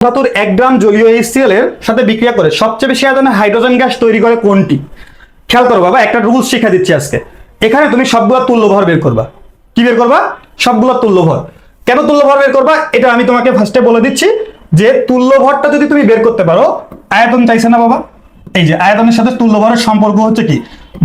ধাতুর 1 গ্রাম জলীয় HCl এর সাথে বিক্রিয়া করে সবচেয়ে বেশি আয়তনে হাইড্রোজেন গ্যাস তৈরি করে কোনটি? খেয়াল করো বাবা, একটা রুলস শিখা দিচ্ছি আজকে। এখানে তুমি সবগুলো তুল্য ভর বের করবা। কি বের করবা? সবগুলো তুল্য ভর। কেন তুল্য ভর বের করবা এটা আমি তোমাকে ফার্স্টে বলে দিচ্ছি, যে তুল্য ভরটা যদি তুমি বের করতে পারো, আয়তন চাইছে না বাবা, এই যে আয়তনের সাথে তুল্য ভরের সম্পর্ক হচ্ছে কি?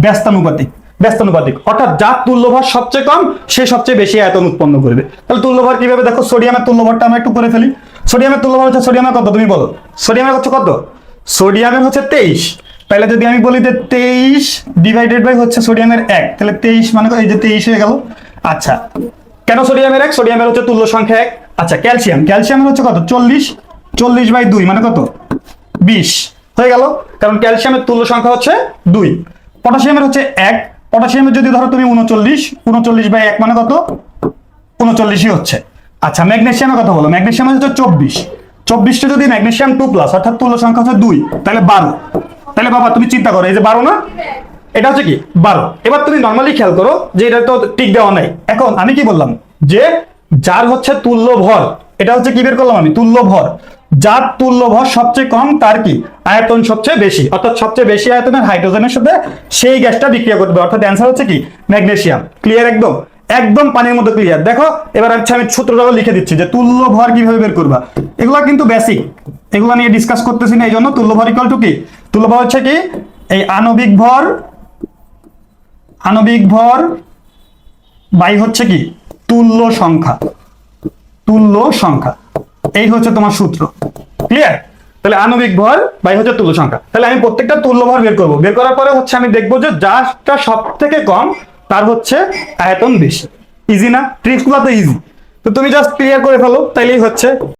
ব্যস্তানুপাতিক। ব্যস্তানুপাতিক অর্থাৎ যার তুল্য ভর সবচেয়ে কম সে সবচেয়ে বেশি আয়তন উৎপন্ন করবে। তাহলে তুল্য ভর কিভাবে দেখো, সোডিয়ামের তুল্য ভরটা আমরা একটু করে ফেলি। সোডিয়ামের তুল্য ভর হচ্ছে, সোডিয়ামের কত তুমি বলো? সোডিয়ামের হচ্ছে কত? সোডিয়ামের হচ্ছে 23। তাহলে যদি আমি বলি যে 23 ডিভাইডেড বাই হচ্ছে সোডিয়ামের 1, তাহলে 23 মানে এই যে 23 হয়ে গেল। আচ্ছা, কেন সোডিয়ামের 1? সোডিয়ামের হচ্ছে তুল্য সংখ্যা 1। আচ্ছা, ক্যালসিয়াম, ক্যালসিয়ামের হচ্ছে কত? 40। 40 বাই 2 মানে কত? 20 হয়ে গেল, কারণ ক্যালসিয়ামের তুল্য সংখ্যা হচ্ছে 2। পটাশিয়ামের হচ্ছে 1। পটাশিয়ামের যদি ধরো তুমি 39, 39 বাই 1 মানে কত? 39ই হচ্ছে। আচ্ছা, ম্যাগনেসিয়ামের কথা বলো। ম্যাগনেসিয়াম হচ্ছে 24। 24টা যদি ম্যাগনেসিয়াম 2 প্লাস অর্থাৎ তুল্য সংখ্যা হচ্ছে 2, তাহলে 12। তাহলে বাবা তুমি চিন্তা করো, এই যে 12 না, এটা হচ্ছে কি 12। এবার তুমি নর্মালি খেয়াল করো যে এটা তো টিক দেওয়া নাই। এখন আমি কি বললাম, যে যার হচ্ছে তুল্য ভর, এটা হচ্ছে কি বের করলাম আমি? তুল্য ভর। যার তুল্য ভর সবচেয়ে কম তার কি আয়তন সবচেয়ে বেশি, অর্থাৎ সবচেয়ে বেশি আয়তনের হাইড্রোজেনের সাথে সেই গ্যাসটা বিক্রিয়া করবে, অর্থাৎ অ্যান্সার হচ্ছে কি ম্যাগনেসিয়াম। ক্লিয়ার? একদম একদম পানির মতো ক্লিয়ার। দেখো এবার আমি সূত্রটাও লিখে দিচ্ছি যে তুল্য ভর কিভাবে বের করবা। এগুলো কিন্তু বেসিক, এগুলো নিয়ে ডিসকাস করতেছি না, এই জন্য তুল্য ভর ইকুয়াল টু কি? তুল্য ভর হচ্ছে কি এই আণবিক ভর, আণবিক ভর বাই হচ্ছে কি তুল্য সংখ্যা। তুল্য সংখ্যা, এই হচ্ছে তোমার সূত্র। ক্লিয়ার? তাহলে আণবিক ভর বাই হচ্ছে তুল্য সংখ্যা। তাহলে আমি প্রত্যেকটা তুল্য ভর বের করব। বের করার পরে হচ্ছে আমি দেখবো যে যারটা সব থেকে কম তার হচ্ছে আয়তন বেশি। ইজি না? ট্রিক্সগুলো তো ইজি, তো তুমি জাস্ট ক্লিয়ার করে ফেলো, তাইলেই হচ্ছে।